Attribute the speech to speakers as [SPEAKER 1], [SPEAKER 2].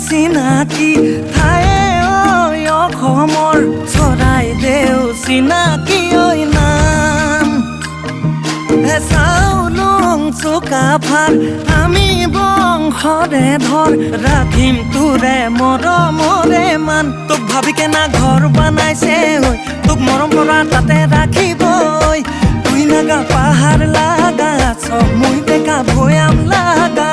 [SPEAKER 1] চিনাকি ঠায়ে ঐ অসমৰ চৰাইদেউ চিনাকি ঐ নাম চাউলুং চুকাফাৰ আমি বংশৰে ধৰ ৰাখিম তোৰে মৰমৰে মান তোক ভাবি কেনা ঘৰ বনাইছে ঐ তোক মৰম কৰা তাতে ৰাখিব তুই নাগা পাহাৰ লাগা ছ মই বেকা ভৈয়াম লাগা